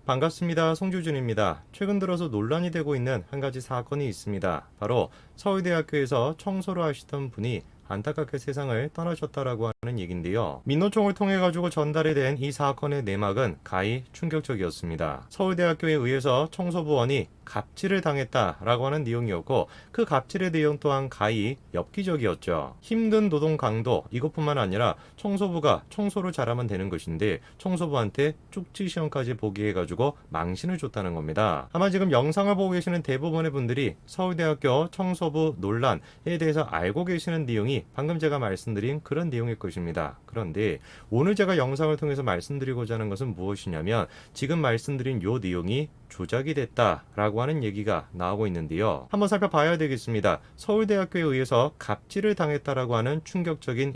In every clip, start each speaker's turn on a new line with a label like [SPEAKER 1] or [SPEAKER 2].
[SPEAKER 1] 반갑습니다. 송규준입니다. 최근 들어서 논란이 되고 있는 한 가지 사건이 있습니다. 바로 서울대학교에서 청소를 하시던 분이 안타깝게 세상을 떠나셨다라고 하는 얘기인데요. 민노총을 통해 가지고 전달이 된 이 사건의 내막은 가히 충격적이었습니다. 서울대학교에 의해서 청소부원이 갑질을 당했다라고 하는 내용이었고, 그 갑질의 내용 또한 가히 엽기적이었죠. 힘든 노동 강도, 이것뿐만 아니라 청소부가 청소를 잘하면 되는 것인데 청소부한테 쪽지 시험까지 보게 해가지고 망신을 줬다는 겁니다. 아마 지금 영상을 보고 계시는 대부분의 분들이 서울대학교 청소부 논란에 대해서 알고 계시는 내용이 방금 제가 말씀드린 그런 내용일 것입니다. 그런데 오늘 제가 영상을 통해서 말씀드리고자 하는 것은 무엇이냐면, 지금 말씀드린 요 내용이 조작이 됐다라고 하는 얘기가 나오고 있는데요. 한번 살펴봐야 되겠습니다. 서울대학교에 의해서 갑질을 당했다라고 하는 충격적인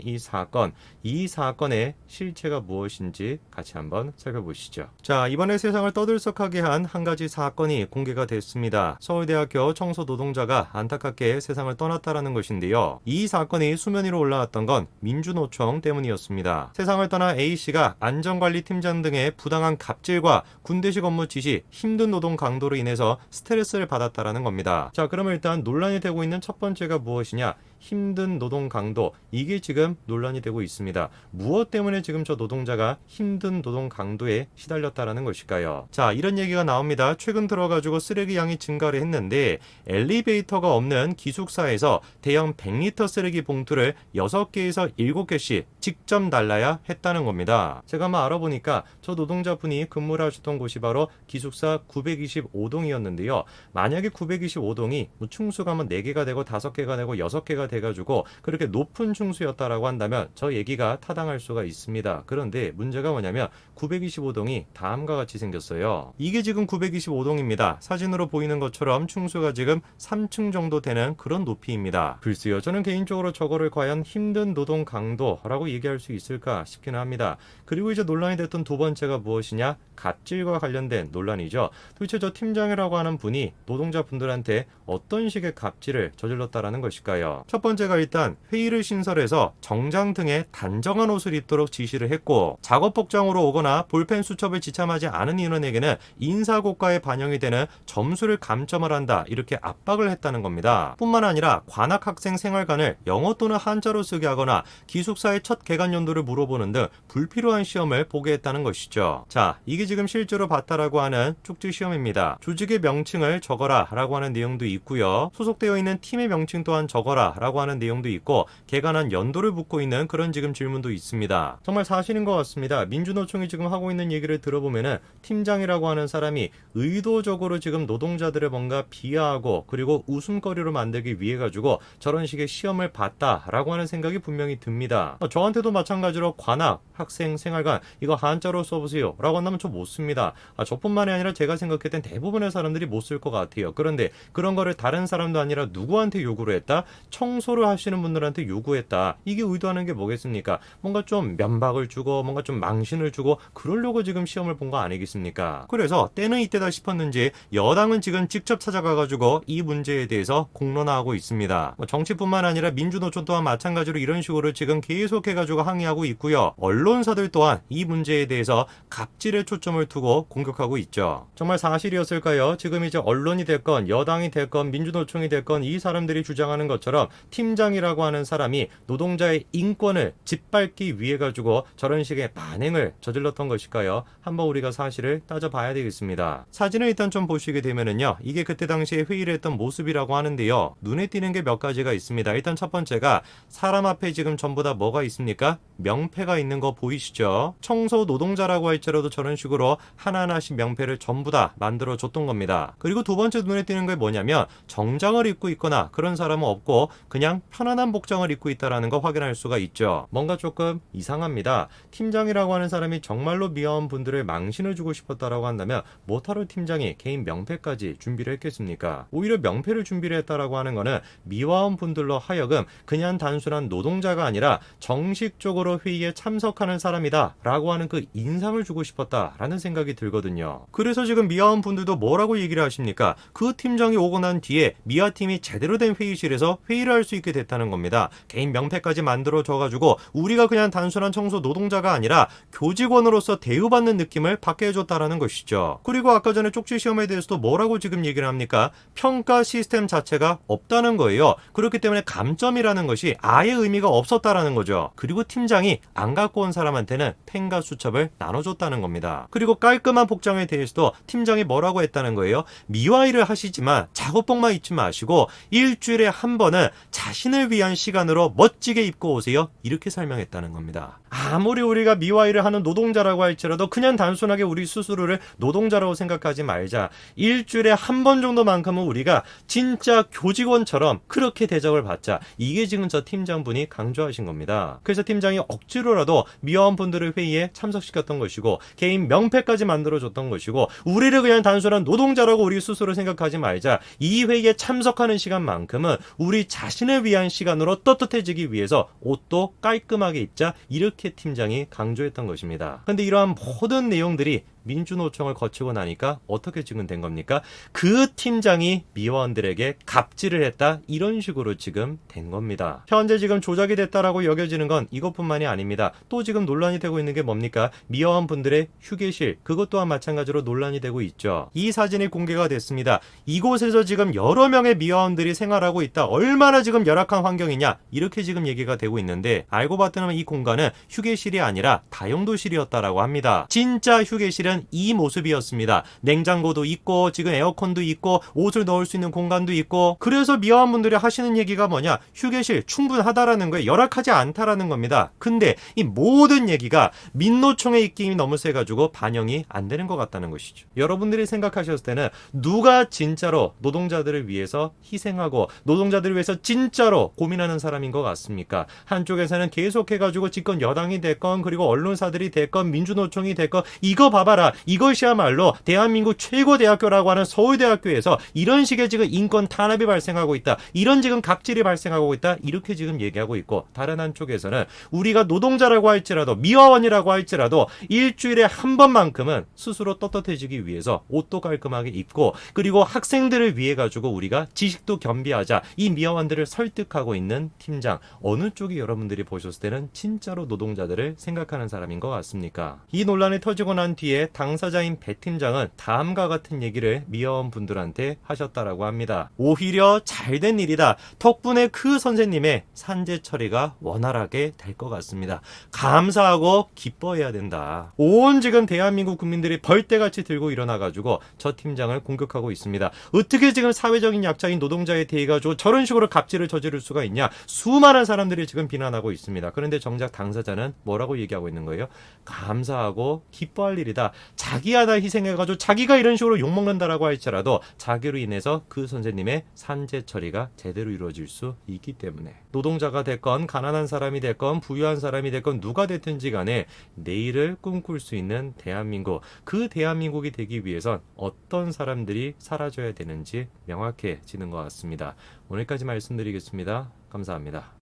[SPEAKER 1] 이 사건의 실체가 무엇인지 같이 한번 살펴보시죠. 자, 이번에 세상을 떠들썩하게 한 한 가지 사건이 공개가 됐습니다. 서울대학교 청소 노동자가 안타깝게 세상을 떠났다라는 것인데요. 이 사건이 수면 위로 올라왔던 건 민주노총 때문이었습니다. 세상을 떠난 A씨가 안전관리팀장 등의 부당한 갑질과 군대식 업무 지시, 힘든 노동 강도로 인해서 스트레스를 받았다라는 겁니다. 자, 그러면 일단 논란이 되고 있는 첫 번째가 무엇이냐? 힘든 노동 강도, 이게 지금 논란이 되고 있습니다. 무엇 때문에 지금 저 노동자가 힘든 노동 강도에 시달렸다라는 것일까요? 자, 이런 얘기가 나옵니다. 최근 들어가지고 쓰레기 양이 증가를 했는데 엘리베이터가 없는 기숙사에서 대형 100리터 쓰레기 봉투를 6개에서 7개씩 직접 날라야 했다는 겁니다. 제가 한번 알아보니까 저 노동자분이 근무를 하셨던 곳이 바로 기숙사 925동이었는데요. 만약에 925동이 충수가 뭐 4개가 되고 5개가 되고 6개가 돼가지고 그렇게 높은 충수였다라고 한다면 저 얘기가 타당할 수가 있습니다. 그런데 문제가 뭐냐면 925동이 다음과 같이 생겼어요. 이게 지금 925동입니다. 사진으로 보이는 것처럼 충수가 지금 3층 정도 되는 그런 높이입니다. 글쎄요, 저는 개인적으로 저거를 과연 힘든 노동 강도라고 얘기할 수 있을까 싶기는 합니다. 그리고 이제 논란이 됐던 두 번째가 무엇이냐? 갑질과 관련된 논란이죠. 도대체 저 팀장이라고 하는 분이 노동자분들한테 어떤 식의 갑질을 저질렀다라는 것일까요? 첫 번째가 일단 회의를 신설해서 정장 등의 단정한 옷을 입도록 지시를 했고, 작업 복장으로 오거나 볼펜 수첩을 지참하지 않은 인원에게는 인사고과에 반영이 되는 점수를 감점을 한다, 이렇게 압박을 했다는 겁니다. 뿐만 아니라 관악 학생 생활관을 영어 또는 한자로 쓰게 하거나 기숙사의 첫 개관 연도를 물어보는 등 불필요한 시험을 보게 했다는 것이죠. 자, 이게 지금 실제로 봤다라고 하는 쪽지 시험입니다. 조직의 명칭을 적어라 라고 하는 내용도 있고요. 소속되어 있는 팀의 명칭 또한 적어라 라고 하는 내용도 있고, 개관한 연도를 묻고 있는 그런 지금 질문도 있습니다. 정말 사실인 것 같습니다. 민주노총이 지금 하고 있는 얘기를 들어보면은 팀장이라고 하는 사람이 의도적으로 지금 노동자들을 뭔가 비하하고 그리고 웃음거리로 만들기 위해 가지고 저런 식의 시험을 봤다라고 하는 생각이 분명히 듭니다. 저한테도 마찬가지로 관악, 학생, 생활관 이거 한자로 써보세요 라고 한다면 저 못 씁니다. 저뿐만이 아니라 제가 생각했던 대부분의 사람들이 못 쓸 것 같아요. 그런데 그런 거를 다른 사람도 아니라 누구한테 요구를 했다? 청소를 하시는 분들한테 요구했다. 이게 의도하는 게 뭐겠습니까? 뭔가 좀 면박을 주고 뭔가 좀 망신을 주고 그러려고 지금 시험을 본 거 아니겠습니까? 그래서 때는 이때다 싶었는지 여당은 지금 직접 찾아가가지고 이 문제에 대해서 공론화하고 있습니다. 정치뿐만 아니라 민주노총 또한 마찬가지로 이런 식으로 지금 계속해가지고 항의하고 있고요. 언론사들 또한 이 문제에 대해서 갑질에 초점을 두고 공격하고 있죠. 정말 사실이었을까요? 지금 이제 언론이 됐건 여당이 됐건 민주노총이 됐건 이 사람들이 주장하는 것처럼 팀장이라고 하는 사람이 노동자의 인권을 짓밟기 위해 가지고 저런 식의 반행을 저질렀던 것일까요? 한번 우리가 사실을 따져봐야 되겠습니다. 사진을 일단 좀 보시게 되면은요, 이게 그때 당시에 회의를 했던 모습이라고 하는데요, 눈에 띄는 게 몇 가지가 있습니다. 일단 첫 번째가 사람 앞에 지금 전부 다 뭐가 있습니까? 명패가 있는 거 보이시죠? 청소 노동자라고 할지라도 저런 식으로 하나하나씩 명패를 전부 다 만들어 줬던 겁니다. 그리고 두 번째 눈에 띄는 게 뭐냐면 정장을 입고 있거나 그런 사람은 없고 그냥 편안한 복장을 입고 있다라는 거 확인할 수가 있죠. 뭔가 조금 이상합니다. 팀장이라고 하는 사람이 정말로 미화원 분들을 망신을 주고 싶었다라고 한다면 뭐하러 팀장이 개인 명패까지 준비를 했겠습니까? 오히려 명패를 준비를 했다라고 하는 거는 미화원 분들로 하여금 그냥 단순한 노동자가 아니라 정식적으로 회의에 참석하는 사람이다 라고 하는 그 인상을 주고 싶었다라는 생각이 들거든요. 그래서 지금 미화원 분들도 뭐라고 얘기를 하십니까? 그 팀장이 오고 난 뒤에 미화팀이 제대로 된 회의실에서 회의를 할 수 있게 됐다는 겁니다. 개인 명패까지 만들어줘가지고 우리가 그냥 단순한 청소 노동자가 아니라 교직원으로서 대우받는 느낌을 받게 해줬다라는 것이죠. 그리고 아까 전에 쪽지 시험에 대해서도 뭐라고 지금 얘기를 합니까? 평가 시스템 자체가 없다는 거예요. 그렇기 때문에 감점이라는 것이 아예 의미가 없었다라는 거죠. 그리고 팀장이 안 갖고 온 사람한테는 펜과 수첩을 나눠줬다는 겁니다. 그리고 깔끔한 복장에 대해서도 팀장이 뭐라고 했다는 거예요? 미화일을 하시지만 작업복만 입지 마시고 일주일에 한 번은 자신을 위한 시간으로 멋지게 입고 오세요. 이렇게 설명했다는 겁니다. 아무리 우리가 미화일을 하는 노동자라고 할지라도 그냥 단순하게 우리 스스로를 노동자라고 생각하지 말자. 일주일에 한 번 정도만큼은 우리가 진짜 교직원처럼 그렇게 대접을 받자. 이게 지금 저 팀장분이 강조하신 겁니다. 그래서 팀장이 억지로라도 미화원 분들을 회의에 참석시켰던 것이고 개인 명패까지 만들어줬던 것이고 우리를 그냥 단순한 노동자라고 우리 스스로 생각하지 말자. 이 회의에 참석하는 시간만큼은 우리 자신을 위한 시간으로 떳떳해지기 위해서 옷도 깔끔하게 입자. 이렇게 팀장이 강조했던 것입니다. 근데 이러한 모든 내용들이 민주노총을 거치고 나니까 어떻게 지금 된 겁니까? 그 팀장이 미화원들에게 갑질을 했다. 이런 식으로 지금 된 겁니다. 현재 지금 조작이 됐다라고 여겨지는 건 이것뿐만이 아닙니다. 또 지금 논란이 되고 있는 게 뭡니까? 미화원 분들의 휴게실, 그것 또한 마찬가지로 논란이 되고 있죠. 이 사진이 공개가 됐습니다. 이곳에서 지금 여러 명의 미화원들이 생활하고 있다. 얼마나 지금 열악한 환경이냐. 이렇게 지금 얘기가 되고 있는데 알고 봤더니 이 공간은 휴게실이 아니라 다용도실이었다라고 합니다. 진짜 휴게실은 이 모습이었습니다. 냉장고도 있고 지금 에어컨도 있고 옷을 넣을 수 있는 공간도 있고 그래서 미화원분들이 하시는 얘기가 뭐냐? 휴게실 충분하다라는 거예요. 열악하지 않다라는 겁니다. 근데 이 모든 얘기가 민노총의 입김이 너무 세가지고 반영이 안 되는 것 같다는 것이죠. 여러분들이 생각하셨을 때는 누가 진짜로 노동자들을 위해서 희생하고 노동자들을 위해서 진짜로 고민하는 사람인 것 같습니까? 한쪽에서는 계속해가지고 집권 여당이 됐건 그리고 언론사들이 됐건 민주노총이 됐건 이거 봐봐라. 이것이야말로 대한민국 최고 대학교라고 하는 서울대학교에서 이런 식의 지금 인권 탄압이 발생하고 있다. 이런 지금 갑질이 발생하고 있다. 이렇게 지금 얘기하고 있고 다른 한쪽에서는 우리가 노동자라고 할지라도 미화원이라고 할지라도 일주일에 한 번만큼은 스스로 떳떳해지기 위해서 옷도 깔끔하게 입고 그리고 학생들을 위해 가지고 우리가 지식도 겸비하자. 이 미화원들을 설득하고 있는 팀장. 어느 쪽이 여러분들이 보셨을 때는 진짜로 노동자들을 생각하는 사람인 것 같습니까? 이 논란이 터지고 난 뒤에 당사자인 배 팀장은 다음과 같은 얘기를 미화원 분들한테 하셨다라고 합니다. 오히려 잘된 일이다. 덕분에 그 선생님의 산재 처리가 원활하게 될 것 같습니다. 감사하고 기뻐해야 된다. 온 지금 대한민국 국민들이 벌떼같이 들고 일어나가지고 저 팀장을 공격하고 있습니다. 어떻게 지금 사회적인 약자인 노동자에 대해 가지고 저런 식으로 갑질을 저지를 수가 있냐? 수많은 사람들이 지금 비난하고 있습니다. 그런데 정작 당사자는 뭐라고 얘기하고 있는 거예요? 감사하고 기뻐할 일이다. 자기 하나 희생해가지고 자기가 이런 식으로 욕먹는다라고 할지라도 자기로 인해서 그 선생님의 산재 처리가 제대로 이루어질 수 있기 때문에 노동자가 됐건 가난한 사람이 됐건 부유한 사람이 됐건 누가 됐든지 간에 내일을 꿈꿀 수 있는 대한민국, 그 대한민국이 되기 위해선 어떤 사람들이 사라져야 되는지 명확해지는 것 같습니다. 오늘까지 말씀드리겠습니다. 감사합니다.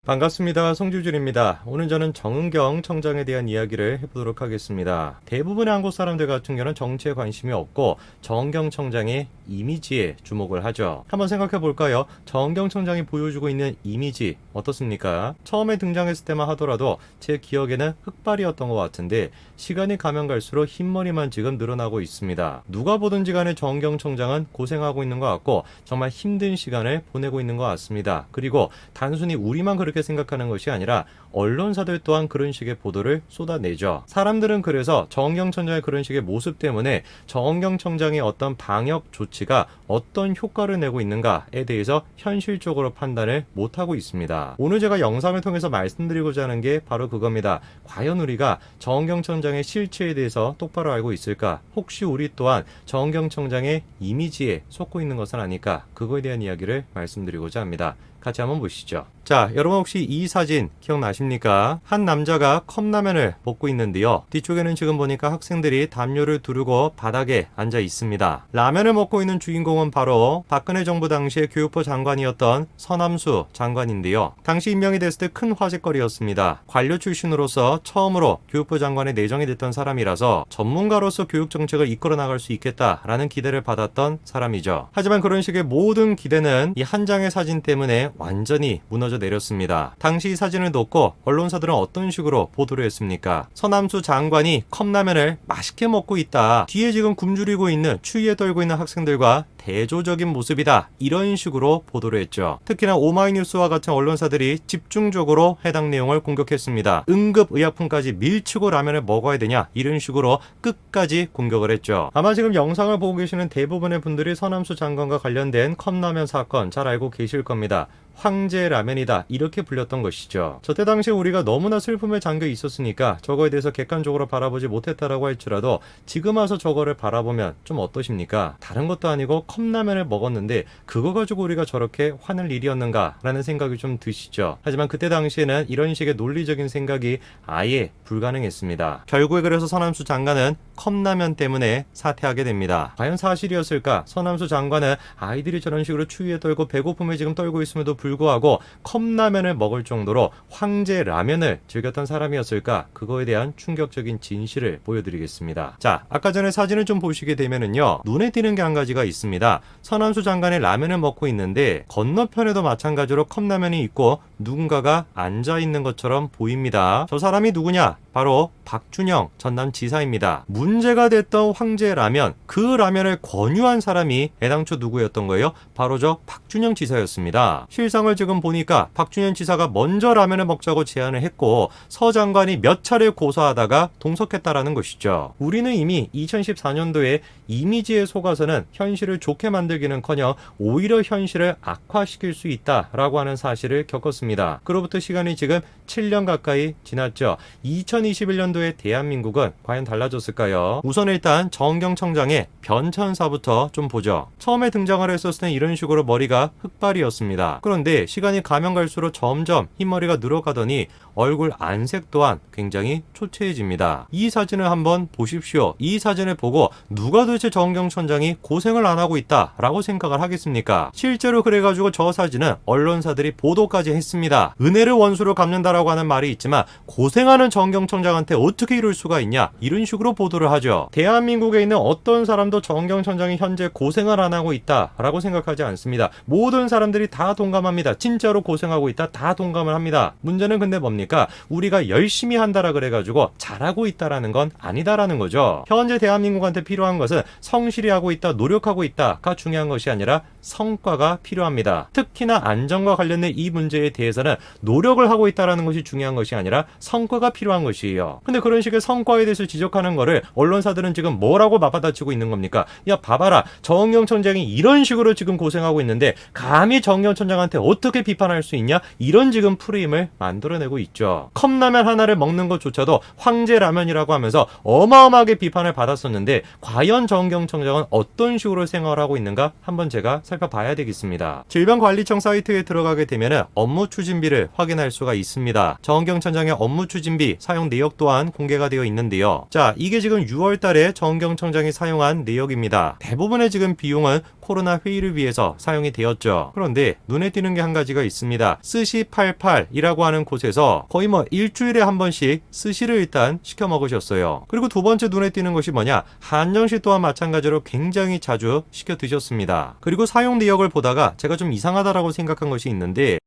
[SPEAKER 1] 반갑습니다. 송주준입니다. 오늘 저는 정은경 청장에 대한 이야기를 해보도록 하겠습니다. 대부분의 한국 사람들 같은 경우는 정치에 관심이 없고 정은경 청장의 이미지에 주목을 하죠. 한번 생각해 볼까요? 정은경 청장이 보여주고 있는 이미지 어떻습니까? 처음에 등장했을 때만 하더라도 제 기억에는 흑발이었던 것 같은데 시간이 가면 갈수록 흰머리만 지금 늘어나고 있습니다. 누가 보든지 간에 정은경 청장은 고생하고 있는 것 같고 정말 힘든 시간을 보내고 있는 것 같습니다. 그리고 단순히 우리만 그렇게 생각하는 것이 아니라 언론사들 또한 그런 식의 보도를 쏟아내죠. 사람들은 그래서 정은경 청장의 그런 식의 모습 때문에 정은경 청장의 어떤 방역 조치가 어떤 효과를 내고 있는가에 대해서 현실적으로 판단을 못하고 있습니다. 오늘 제가 영상을 통해서 말씀드리고자 하는 게 바로 그겁니다. 과연 우리가 정은경 청장의 실체에 대해서 똑바로 알고 있을까? 혹시 우리 또한 정은경 청장의 이미지에 속고 있는 것은 아닐까? 그거에 대한 이야기를 말씀드리고자 합니다. 같이 한번 보시죠. 자, 여러분 혹시 이 사진 기억나십니까? 한 남자가 컵라면을 먹고 있는데요. 뒤쪽에는 지금 보니까 학생들이 담요를 두르고 바닥에 앉아 있습니다. 라면을 먹고 있는 주인공은 바로 박근혜 정부 당시의 교육부 장관이었던 서남수 장관인데요. 당시 임명이 됐을 때 큰 화제거리였습니다. 관료 출신으로서 처음으로 교육부 장관에 내정이 됐던 사람이라서 전문가로서 교육 정책을 이끌어 나갈 수 있겠다라는 기대를 받았던 사람이죠. 하지만 그런 식의 모든 기대는 이 한 장의 사진 때문에 완전히 무너져 내렸습니다. 당시 이 사진을 놓고 언론사들은 어떤 식으로 보도를 했습니까? 서남수 장관이 컵라면을 맛있게 먹고 있다. 뒤에 지금 굶주리고 있는 추위에 떨고 있는 학생들과 대조적인 모습이다. 이런 식으로 보도를 했죠. 특히나 오마이뉴스와 같은 언론사들이 집중적으로 해당 내용을 공격했습니다. 응급의약품까지 밀치고 라면을 먹어야 되냐? 이런 식으로 끝까지 공격을 했죠. 아마 지금 영상을 보고 계시는 대부분의 분들이 서남수 장관과 관련된 컵라면 사건 잘 알고 계실 겁니다. 황제 라면이다 이렇게 불렸던 것이죠. 저때 당시에 우리가 너무나 슬픔에 잠겨 있었으니까 저거에 대해서 객관적으로 바라보지 못했다라고 할지라도 지금 와서 저거를 바라보면 좀 어떠십니까? 다른 것도 아니고 컵라면을 먹었는데 그거 가지고 우리가 저렇게 화낼 일이었는가 라는 생각이 좀 드시죠. 하지만 그때 당시에는 이런 식의 논리적인 생각이 아예 불가능했습니다. 결국에 그래서 서남수 장관은 컵라면 때문에 사퇴하게 됩니다. 과연 사실이었을까? 서남수 장관은 아이들이 저런 식으로 추위에 떨고 배고픔에 지금 떨고 있음에도 불구하고 컵라면을 먹을 정도로 황제 라면을 즐겼던 사람이었을까? 그거에 대한 충격적인 진실을 보여드리겠습니다. 자, 아까 전에 사진을 좀 보시게 되면은요, 눈에 띄는 게 한 가지가 있습니다. 서남수 장관이 라면을 먹고 있는데 건너편에도 마찬가지로 컵라면이 있고 누군가가 앉아 있는 것처럼 보입니다. 저 사람이 누구냐? 바로 박준영 전남지사입니다. 문제가 됐던 황제 라면, 그 라면을 권유한 사람이 애당초 누구였던 거예요? 바로 저 박준영 지사였습니다. 실상을 지금 보니까 박준영 지사가 먼저 라면을 먹자고 제안을 했고 서 장관이 몇 차례 고소하다가 동석했다라는 것이죠. 우리는 이미 2014년도에 이미지에 속아서는 현실을 좋게 만들기는커녕 오히려 현실을 악화시킬 수 있다라고 하는 사실을 겪었습니다. 그로부터 시간이 지금 7년 가까이 지났죠. 2021년도에 대한민국은 과연 달라졌을까요? 우선 일단 정은경 청장의 변천사부터 좀 보죠. 처음에 등장을 했었을 땐 이런 식으로 머리가 흑발이었습니다. 그런데 시간이 가면 갈수록 점점 흰머리가 늘어가더니 얼굴 안색 또한 굉장히 초췌해집니다. 이 사진을 한번 보십시오. 이 사진을 보고 누가 도대체 정은경 청장이 고생을 안 하고 있다라고 생각을 하겠습니까? 실제로 그래가지고 저 사진은 언론사들이 보도까지 했습니다. 은혜를 원수로 갚는다라고 하는 말이 있지만 고생하는 정은경 청장한테 어떻게 이럴 수가 있냐? 이런 식으로 보도를 하죠. 대한민국에 있는 어떤 사람도 정은경 청장이 현재 고생을 안 하고 있다라고 생각하지 않습니다. 모든 사람들이 다 동감합니다. 진짜로 고생하고 있다. 다 동감을 합니다. 문제는 근데 뭡니까? 우리가 열심히 한다라 그래가지고 잘하고 있다라는 건 아니다라는 거죠. 현재 대한민국한테 필요한 것은 성실히 하고 있다, 노력하고 있다가 중요한 것이 아니라 성과가 필요합니다. 특히나 안전과 관련된 이 문제에 대해서는 노력을 하고 있다라는 것이 중요한 것이 아니라 성과가 필요한 것이에요. 근데 그런 식의 성과에 대해서 지적하는 거를 언론사들은 지금 뭐라고 맞받아치고 있는 겁니까? 야, 봐봐라. 정은경 청장이 이런 식으로 지금 고생하고 있는데 감히 정은경 청장한테 어떻게 비판할 수 있냐? 이런 지금 프레임을 만들어내고 있죠. 있죠. 컵라면 하나를 먹는 것조차도 황제라면이라고 하면서 어마어마하게 비판을 받았었는데 과연 정경청장은 어떤 식으로 생활하고 있는가 한번 제가 살펴봐야 되겠습니다. 질병관리청 사이트에 들어가게 되면 업무 추진비를 확인할 수가 있습니다. 정경청장의 업무 추진비 사용 내역 또한 공개가 되어 있는데요. 자, 이게 지금 6월 달에 정경청장이 사용한 내역입니다. 대부분의 지금 비용은 코로나 회의를 위해서 사용이 되었죠. 그런데 눈에 띄는 게 한 가지가 있습니다. 스시 88이라고 하는 곳에서 거의 일주일에 한 번씩 스시를 일단 시켜 먹으셨어요. 그리고 두 번째 눈에 띄는 것이 뭐냐? 한정식 또한 마찬가지로 굉장히 자주 시켜 드셨습니다. 그리고 사용 내역을 보다가 제가 좀 이상하다라고 생각한 것이 있는데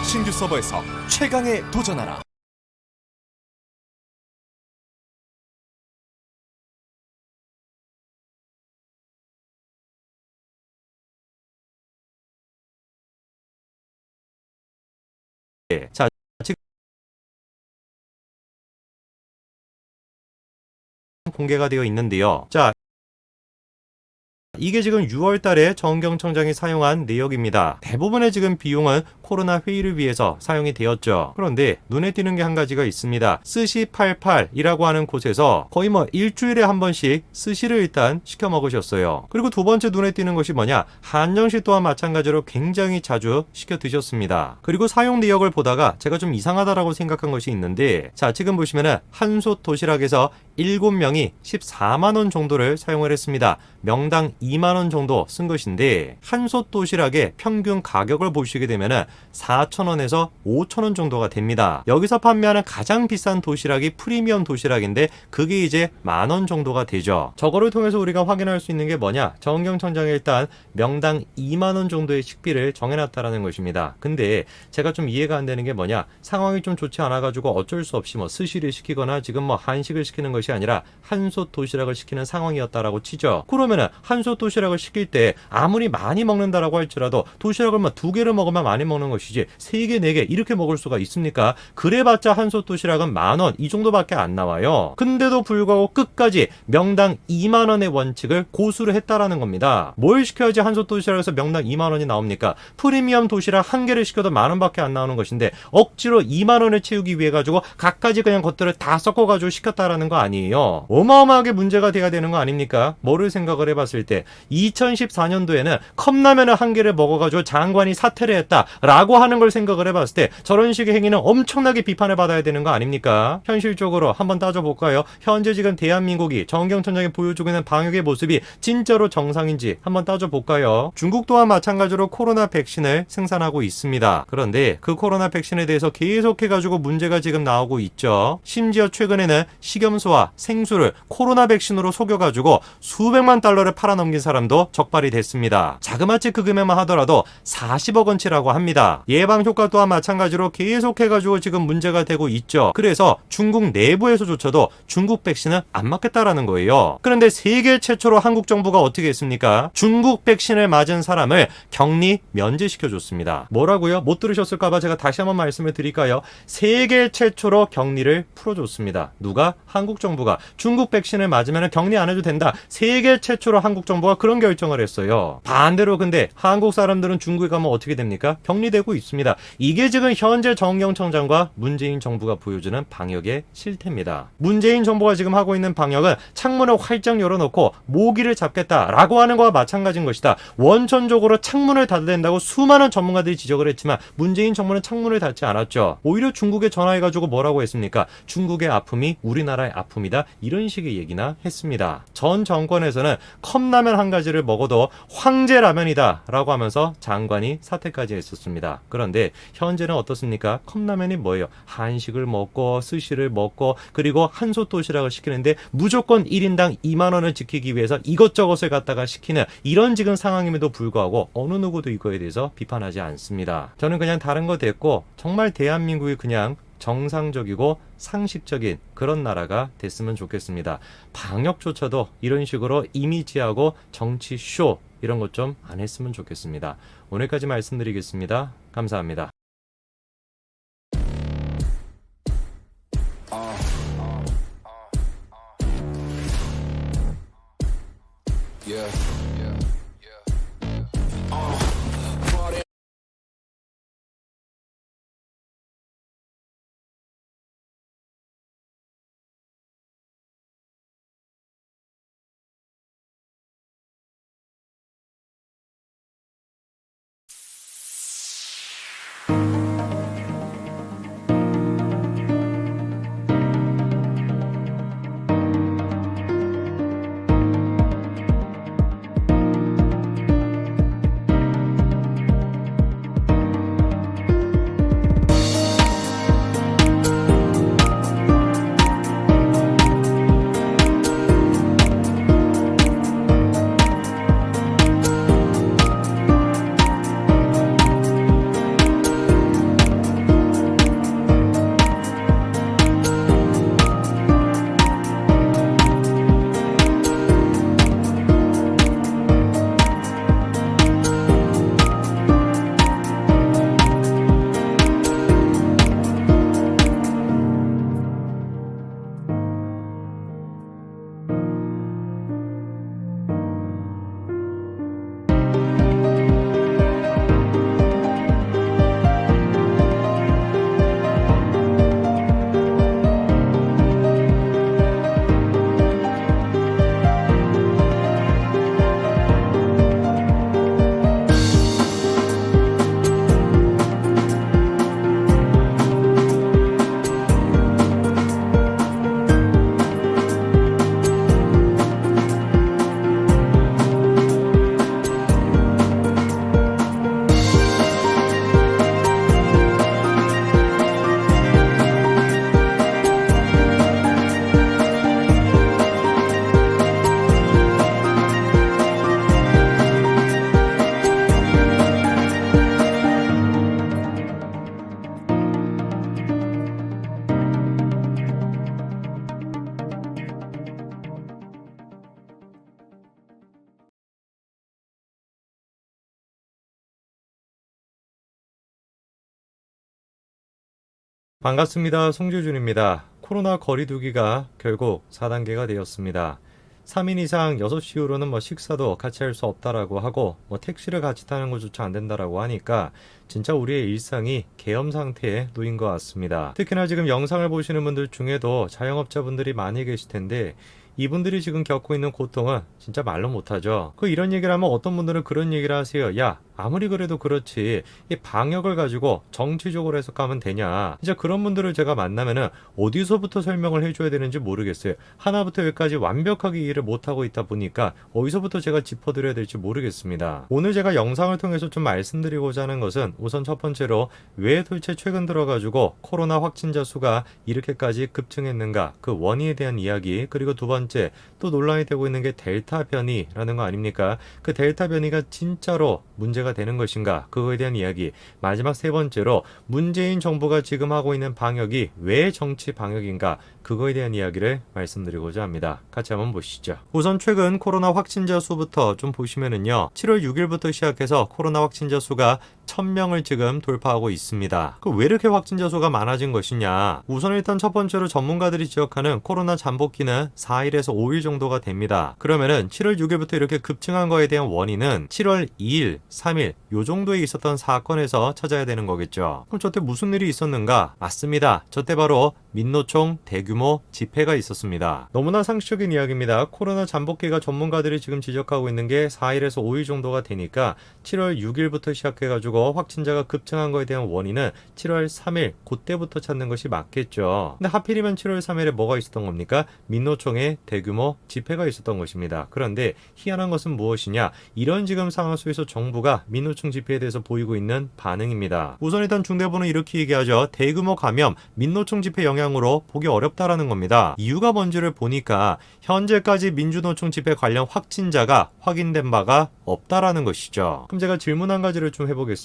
[SPEAKER 2] 신규 서버에서 최강에 도전하라.
[SPEAKER 1] 자, 지금 공개가 되어 있는데요. 자, 이게 지금 6월 달에 정경청장이 사용한 내역입니다. 대부분의 지금 비용은 코로나 회의를 위해서 사용이 되었죠. 그런데 눈에 띄는 게 한 가지가 있습니다. 스시 88이라고 하는 곳에서 거의 일주일에 한 번씩 스시를 일단 시켜 먹으셨어요. 그리고 두 번째 눈에 띄는 것이 뭐냐? 한정식 또한 마찬가지로 굉장히 자주 시켜 드셨습니다. 그리고 사용 내역을 보다가 제가 좀 이상하다라고 생각한 것이 있는데 자, 지금 보시면은 한솥 도시락에서 7명이 14만 원 정도를 사용을 했습니다. 명당 2만 원 정도 쓴 것인데 한솥 도시락의 평균 가격을 보시게 되면은 4,000원에서 5,000원 정도가 됩니다. 여기서 판매하는 가장 비싼 도시락이 프리미엄 도시락인데 그게 이제 10,000원 정도가 되죠. 저거를 통해서 우리가 확인할 수 있는 게 뭐냐? 정경청장이 일단 명당 2만 원 정도의 식비를 정해놨다라는 것입니다. 근데 제가 좀 이해가 안 되는 게 뭐냐? 상황이 좀 좋지 않아가지고 어쩔 수 없이 스시를 시키거나 지금 한식을 시키는 것이 아니라 한솥 도시락을 시키는 상황이었다라고 치죠. 그러면은 한솥 도시락을 시킬 때 아무리 많이 먹는다라고 할지라도 도시락을 2개를 먹으면 많이 먹는 것이지 3개, 4개 이렇게 먹을 수가 있습니까? 그래봤자 한솥 도시락은 10,000원 이 정도밖에 안 나와요. 근데도 불구하고 끝까지 명당 2만 원의 원칙을 고수를 했다라는 겁니다. 뭘 시켜야지 한솥 도시락에서 명당 2만 원이 나옵니까? 프리미엄 도시락 1개를 시켜도 10,000원밖에 안 나오는 것인데 억지로 2만 원을 채우기 위해 가지고 갖가지 그냥 것들을 다 섞어가지고 시켰다라는 거 아니에요. 어마어마하게 문제가 돼야 되는 거 아닙니까? 뭐를 생각을 해봤을 때 2014년도에는 컵라면을 1개를 먹어가지고 장관이 사퇴를 했다라고 하는 걸 생각을 해봤을 때 저런 식의 행위는 엄청나게 비판을 받아야 되는 거 아닙니까? 현실적으로 한번 따져볼까요? 현재 지금 대한민국이 정경청장이 보여주고 있는 방역의 모습이 진짜로 정상인지 한번 따져볼까요? 중국 또한 마찬가지로 코로나 백신을 생산하고 있습니다. 그런데 그 코로나 백신에 대해서 계속해가지고 문제가 지금 나오고 있죠. 심지어 최근에는 식염수와 생수를 코로나 백신으로 속여가지고 수백만 달러를 팔아넘긴 사람도 적발이 됐습니다. 자그마치 그 금액만 하더라도 40억 원치라고 합니다. 예방 효과 또한 마찬가지로 계속해가지고 지금 문제가 되고 있죠. 그래서 중국 내부에서조차도 중국 백신은 안 맞겠다라는 거예요. 그런데 세계 최초로 한국 정부가 어떻게 했습니까? 중국 백신을 맞은 사람을 격리 면제시켜줬습니다. 뭐라고요? 못 들으셨을까봐 제가 다시 한번 말씀을 드릴까요? 세계 최초로 격리를 풀어줬습니다. 누가? 한국 정부가. 중국 백신을 맞으면 격리 안 해도 된다. 세계 최초로 한국 정부가 그런 결정을 했어요. 반대로 근데 한국 사람들은 중국에 가면 어떻게 됩니까? 격리되고 있습니다. 이게 지금 현재 정경청장과 문재인 정부가 보여주는 방역의 실태입니다. 문재인 정부가 지금 하고 있는 방역은 창문을 활짝 열어놓고 모기를 잡겠다라고 하는 거와 마찬가지인 것이다. 원천적으로 창문을 닫아야 된다고 수많은 전문가들이 지적을 했지만 문재인 정부는 창문을 닫지 않았죠. 오히려 중국에 전화해가지고 뭐라고 했습니까? 중국의 아픔이 우리나라의 아픔이다. 이런 식의 얘기나 했습니다. 전 정권에서는 컵라면 1가지를 먹어도 황제라면이다 라고 하면서 장관이 사퇴까지 했었습니다. 그런데 현재는 어떻습니까? 컵라면이 뭐예요? 한식을 먹고 스시를 먹고 그리고 한솥 도시락을 시키는데 무조건 1인당 2만 원을 지키기 위해서 이것저것을 갖다가 시키는 이런 지금 상황임에도 불구하고 어느 누구도 이거에 대해서 비판하지 않습니다. 저는 그냥 다른 거 됐고 정말 대한민국이 그냥 정상적이고 상식적인 그런 나라가 됐으면 좋겠습니다. 방역조차도 이런 식으로 이미지하고 정치 쇼 이런 것 좀 안 했으면 좋겠습니다. 오늘까지 말씀드리겠습니다. 감사합니다.
[SPEAKER 3] Yeah.
[SPEAKER 1] 반갑습니다. 송주준입니다. 코로나 거리두기가 결국 4단계가 되었습니다. 3인 이상 6시 이후로는 식사도 같이 할 수 없다라고 하고 택시를 같이 타는 것조차 안 된다라고 하니까 진짜 우리의 일상이 계엄 상태에 놓인 것 같습니다. 특히나 지금 영상을 보시는 분들 중에도 자영업자분들이 많이 계실 텐데 이분들이 지금 겪고 있는 고통은 진짜 말로 못하죠. 이런 얘기를 하면 어떤 분들은 그런 얘기를 하세요. 야, 아무리 그래도 그렇지 이 방역을 가지고 정치적으로 해석하면 되냐. 진짜 그런 분들을 제가 만나면은 어디서부터 설명을 해줘야 되는지 모르겠어요. 하나부터 열까지 완벽하게 이해를 못하고 있다 보니까 어디서부터 제가 짚어드려야 될지 모르겠습니다. 오늘 제가 영상을 통해서 좀 말씀드리고자 하는 것은 우선 첫 번째로 왜 도대체 최근 들어가지고 코로나 확진자 수가 이렇게까지 급증했는가 그 원인에 대한 이야기, 그리고 두 번째 또 논란이 되고 있는 게 델타 변이라는 거 아닙니까? 그 델타 변이가 진짜로 문제가 되는 것인가 그거에 대한 이야기, 마지막 세 번째로 문재인 정부가 지금 하고 있는 방역이 왜 정치 방역인가 그거에 대한 이야기를 말씀드리고자 합니다. 같이 한번 보시죠. 우선 최근 코로나 확진자 수부터 좀 보시면은요, 7월 6일부터 시작해서 코로나 확진자 수가 1000명을 지금 돌파하고 있습니다. 왜 이렇게 확진자 수가 많아진 것이냐? 우선 일단 첫 번째로 전문가들이 지적하는 코로나 잠복기는 4일에서 5일 정도가 됩니다. 그러면은 7월 6일부터 이렇게 급증한 거에 대한 원인은 7월 2일, 3일 요 정도에 있었던 사건에서 찾아야 되는 거겠죠. 그럼 저때 무슨 일이 있었는가? 맞습니다. 저때 바로 민노총 대규모 집회가 있었습니다. 너무나 상식적인 이야기입니다. 코로나 잠복기가 전문가들이 지금 지적하고 있는 게 4일에서 5일 정도가 되니까 7월 6일부터 시작해가지고 확진자가 급증한 거에 대한 원인은 7월 3일 그때부터 찾는 것이 맞겠죠. 근데 하필이면 7월 3일에 뭐가 있었던 겁니까? 민노총의 대규모 집회가 있었던 것입니다. 그런데 희한한 것은 무엇이냐? 이런 지금 상황 속에서 정부가 민노총 집회에 대해서 보이고 있는 반응입니다. 우선 일단 중대본은 이렇게 얘기하죠. 대규모 감염, 민노총 집회 영향으로 보기 어렵다라는 겁니다. 이유가 뭔지를 보니까 현재까지 민주노총 집회 관련 확진자가 확인된 바가 없다라는 것이죠. 그럼 제가 질문 한 가지를 좀 해보겠습니다.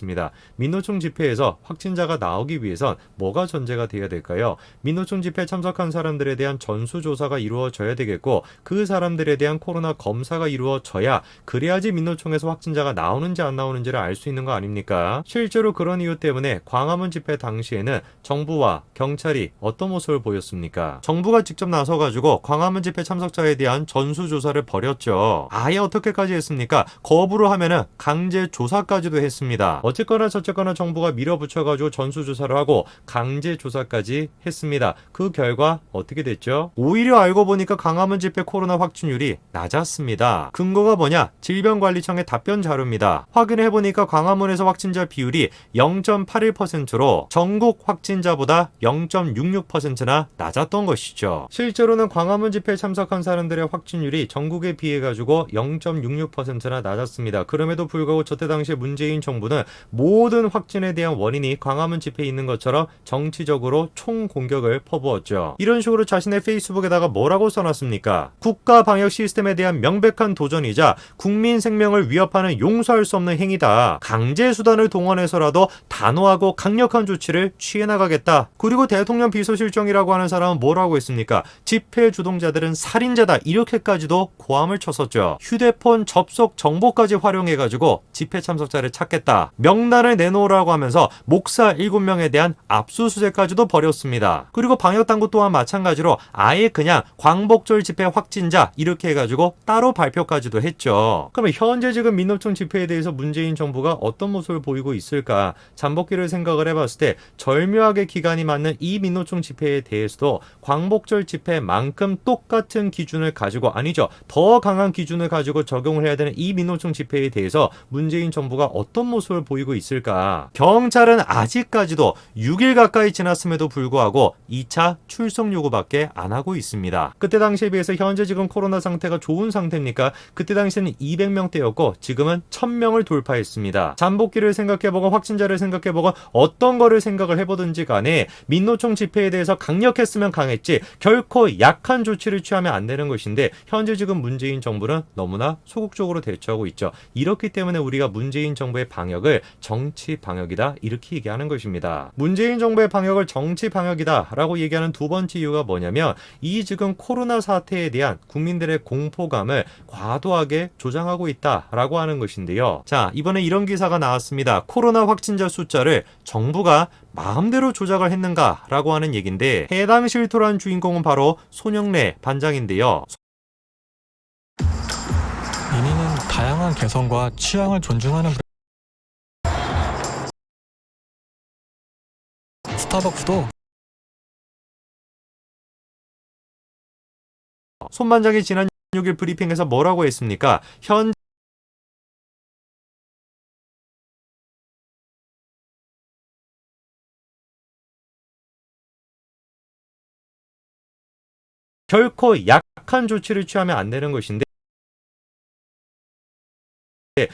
[SPEAKER 1] 민노총 집회에서 확진자가 나오기 위해선 뭐가 전제가 되어야 될까요? 민노총 집회에 참석한 사람들에 대한 전수조사가 이루어져야 되겠고, 그 사람들에 대한 코로나 검사가 이루어져야 그래야지 민노총에서 확진자가 나오는지 안 나오는지를 알 수 있는 거 아닙니까? 실제로 그런 이유 때문에 광화문 집회 당시에는 정부와 경찰이 어떤 모습을 보였습니까? 정부가 직접 나서가지고 광화문 집회 참석자에 대한 전수조사를 벌였죠. 아예 어떻게까지 했습니까? 거부를 하면은 강제 조사까지도 했습니다. 어쨌거나 저쨌거나 정부가 밀어붙여가지고 전수조사를 하고 강제 조사까지 했습니다. 그 결과 어떻게 됐죠? 오히려 알고 보니까 광화문 집회 코로나 확진율이 낮았습니다. 근거가 뭐냐? 질병관리청의 답변 자료입니다. 확인해보니까 광화문에서 확진자 비율이 0.81%로 전국 확진자보다 0.66%나 낮았던 것이죠. 실제로는 광화문 집회에 참석한 사람들의 확진율이 전국에 비해 가지고 0.66%나 낮았습니다. 그럼에도 불구하고 저때 당시에 문재인 정부는 모든 확진에 대한 원인이 광화문 집회에 있는 것처럼 정치적으로 총공격을 퍼부었죠. 이런 식으로 자신의 페이스북에다가 뭐라고 써놨습니까? 국가 방역 시스템에 대한 명백한 도전이자 국민 생명을 위협하는 용서할 수 없는 행위다. 강제 수단을 동원해서라도 단호하고 강력한 조치를 취해 나가겠다. 그리고 대통령 비서실장이라고 하는 사람은 뭐라고 했습니까? 집회 주동자들은 살인자다. 이렇게까지도 고함을 쳤었죠. 휴대폰 접속 정보까지 활용해가지고 집회 참석자를 찾겠다. 명단을 내놓으라고 하면서 목사 7명에 대한 압수수색까지도 벌였습니다. 그리고 방역당국 또한 마찬가지로 아예 그냥 광복절 집회 확진자 이렇게 해가지고 따로 발표까지도 했죠. 그러면 현재 지금 민노총 집회에 대해서 문재인 정부가 어떤 모습을 보이고 있을까? 잠복기를 생각을 해봤을 때 절묘하게 기간이 맞는 이 민노총 집회에 대해서도 광복절 집회만큼 똑같은 기준을 가지고, 아니죠, 더 강한 기준을 가지고 적용을 해야 되는 이 민노총 집회에 대해서 문재인 정부가 어떤 모습을 보이고 있을까? 경찰은 아직까지도 6일 가까이 지났음에도 불구하고 2차 출석 요구밖에 안 하고 있습니다. 그때 당시에 비해서 현재 지금 코로나 상태가 좋은 상태입니까? 그때 당시에는 200명대였고 지금은 1000명을 돌파했습니다. 잠복기를 생각해보고 확진자를 생각해보고 어떤 거를 생각을 해보든지 간에 민노총 집회에 대해서 강력했으면 강했지 결코 약한 조치를 취하면 안 되는 것인데, 현재 지금 문재인 정부는 너무나 소극적으로 대처하고 있죠. 이렇기 때문에 우리가 문재인 정부의 방역을 정치 방역이다 이렇게 얘기하는 것입니다. 문재인 정부의 방역을 정치 방역이다 라고 얘기하는 두 번째 이유가 뭐냐면 이 지금 코로나 사태에 대한 국민들의 공포감을 과도하게 조장하고 있다라고 하는 것인데요. 자, 이번에 이런 기사가 나왔습니다. 코로나 확진자 숫자를 정부가 마음대로 조작을 했는가라고 하는 얘기인데 해당 실토한 주인공은 바로 손영래 반장인데요.
[SPEAKER 3] 미니는 다양한 개성과 취향을 존중하는 스타벅스도
[SPEAKER 1] 손 반장이 지난 6일 브리핑에서 뭐라고 했습니까? 결코 약한 조치를 취하면 안 되는 것인데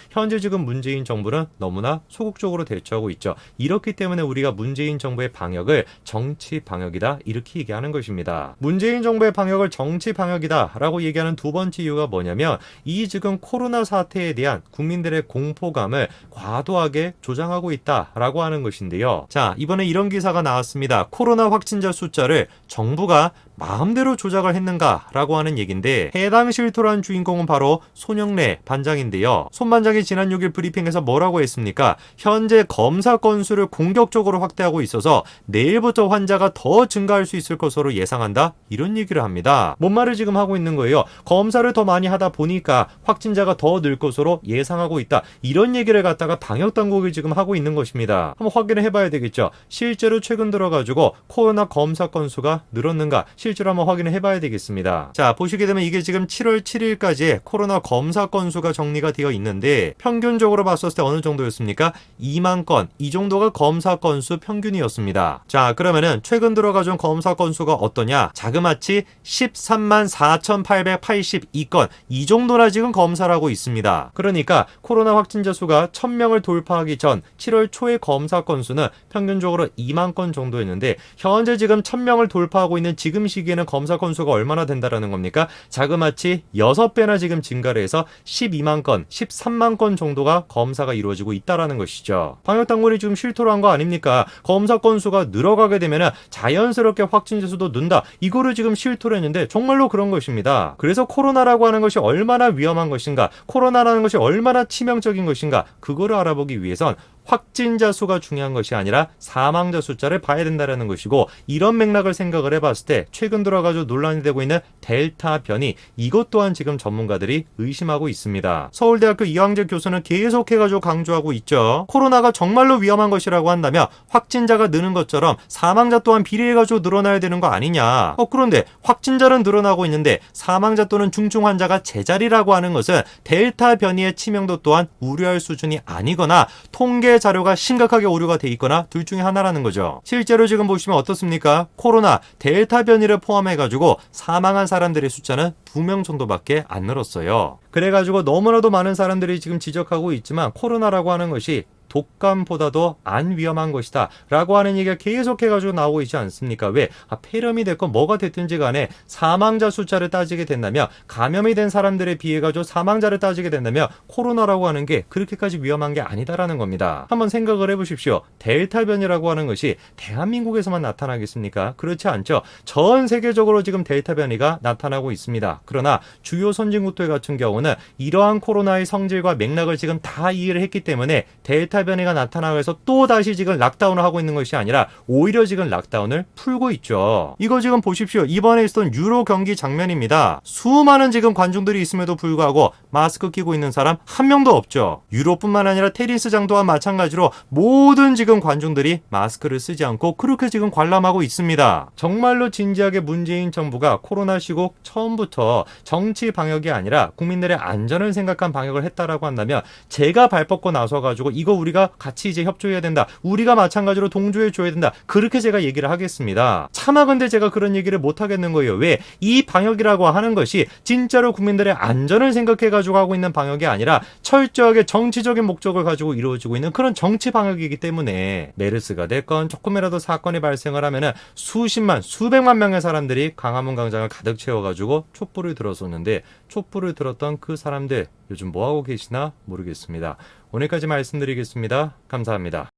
[SPEAKER 1] 현재 지금 문재인 정부는 너무나 소극적으로 대처하고 있죠. 이렇기 때문에 우리가 문재인 정부의 방역을 정치 방역이다 이렇게 얘기하는 것입니다. 문재인 정부의 방역을 정치 방역이다 라고 얘기하는 두 번째 이유가 뭐냐면 이 지금 코로나 사태에 대한 국민들의 공포감을 과도하게 조장하고 있다라고 하는 것인데요. 자, 이번에 이런 기사가 나왔습니다. 코로나 확진자 숫자를 정부가 마음대로 조작을 했는가라고 하는 얘기인데 해당 실토한 주인공은 바로 손영래 반장인데요. 손 반장이 지난 6일 브리핑에서 뭐라고 했습니까? 현재 검사 건수를 공격적으로 확대하고 있어서 내일부터 환자가 더 증가할 수 있을 것으로 예상한다 이런 얘기를 합니다. 뭔 말을 지금 하고 있는 거예요? 검사를 더 많이 하다 보니까 확진자가 더 늘 것으로 예상하고 있다 이런 얘기를 갖다가 방역당국이 지금 하고 있는 것입니다. 한번 확인을 해봐야 되겠죠. 실제로 최근 들어가지고 코로나 검사 건수가 늘었는가 실제로 한번 확인을 해봐야 되겠습니다. 자, 보시게 되면 이게 지금 7월 7일까지 코로나 검사 건수가 정리가 되어 있는데 평균적으로 봤었을 때 어느 정도였습니까? 2만 건 이 정도가 검사 건수 평균이었습니다. 자, 그러면은 최근 들어가준 검사 건수가 어떠냐? 자그마치 13만 4,882건 이 정도나 지금 검사를 하고 있습니다. 그러니까 코로나 확진자 수가 1000명을 돌파하기 전 7월 초의 검사 건수는 평균적으로 2만 건 정도였는데 현재 지금 1000명을 돌파하고 있는 지금 시기에는 검사 건수가 얼마나 된다라는 겁니까? 자그마치 6배나 지금 증가를 해서 12만 건, 13만 건 정도가 검사가 이루어지고 있다라는 것이죠. 방역당국이 지금 실토를 한 거 아닙니까? 검사 건수가 늘어가게 되면 자연스럽게 확진자 수도 는다. 이거를 지금 실토를 했는데 정말로 그런 것입니다. 그래서 코로나라고 하는 것이 얼마나 위험한 것인가, 코로나라는 것이 얼마나 치명적인 것인가, 그거를 알아보기 위해선 확진자 수가 중요한 것이 아니라 사망자 숫자를 봐야 된다는 것이고 이런 맥락을 생각을 해봤을 때 최근 들어가지고 논란이 되고 있는 델타 변이 이것 또한 지금 전문가들이 의심하고 있습니다. 서울대학교 이황재 교수는 계속해가지고 강조하고 있죠. 코로나가 정말로 위험한 것이라고 한다면 확진자가 느는 것처럼 사망자 또한 비례해가지고 늘어나야 되는 거 아니냐. 그런데 확진자는 늘어나고 있는데 사망자 또는 중증 환자가 제자리라고 하는 것은 델타 변이의 치명도 또한 우려할 수준이 아니거나 통계 자료가 심각하게 오류가 돼 있거나 둘 중에 하나라는 거죠. 실제로 지금 보시면 어떻습니까? 코로나 델타 변이를 포함해가지고 사망한 사람들의 숫자는 2명 정도밖에 안 늘었어요. 그래가지고 너무나도 많은 사람들이 지금 지적하고 있지만 코로나라고 하는 것이 독감보다도 안 위험한 것이다 라고 하는 얘기가 계속해가지고 나오고 있지 않습니까? 왜? 폐렴이 됐건 뭐가 됐든지 간에 사망자 숫자를 따지게 된다면 감염이 된 사람들에 비해가지고 사망자를 따지게 된다면 코로나라고 하는 게 그렇게까지 위험한 게 아니다라는 겁니다. 한번 생각을 해보십시오. 델타 변이라고 하는 것이 대한민국에서만 나타나겠습니까? 그렇지 않죠. 전 세계적으로 지금 델타 변이가 나타나고 있습니다. 그러나 주요 선진국들 같은 경우는 이러한 코로나의 성질과 맥락을 지금 다 이해를 했기 때문에 델타 변이가 나타나고 해서 또 다시 지금 락다운을 하고 있는 것이 아니라 오히려 지금 락다운을 풀고 있죠. 이거 지금 보십시오. 이번에 있었던 유로 경기 장면입니다. 수많은 지금 관중들이 있음에도 불구하고 마스크 끼고 있는 사람 한 명도 없죠. 유로뿐만 아니라 테니스장 또한 마찬가지로 모든 지금 관중들이 마스크를 쓰지 않고 그렇게 지금 관람하고 있습니다. 정말로 진지하게 문재인 정부가 코로나 시국 처음부터 정치 방역이 아니라 국민들의 안전을 생각한 방역을 했다라고 한다면 제가 발 뻗고 나서가지고 이거 우리가 같이 이제 협조해야 된다. 우리가 마찬가지로 동조해 줘야 된다. 그렇게 제가 얘기를 하겠습니다. 차마 근데 제가 그런 얘기를 못 하겠는 거예요. 왜? 이 방역이라고 하는 것이 진짜로 국민들의 안전을 생각해가지고 하고 있는 방역이 아니라 철저하게 정치적인 목적을 가지고 이루어지고 있는 그런 정치 방역이기 때문에 메르스가 됐건 조금이라도 사건이 발생을 하면은 수십만, 수백만 명의 사람들이 광화문 광장을 가득 채워가지고 촛불을 들었었는데 촛불을 들었던 그 사람들 요즘 뭐하고 계시나 모르겠습니다. 오늘까지 말씀드리겠습니다. 감사합니다.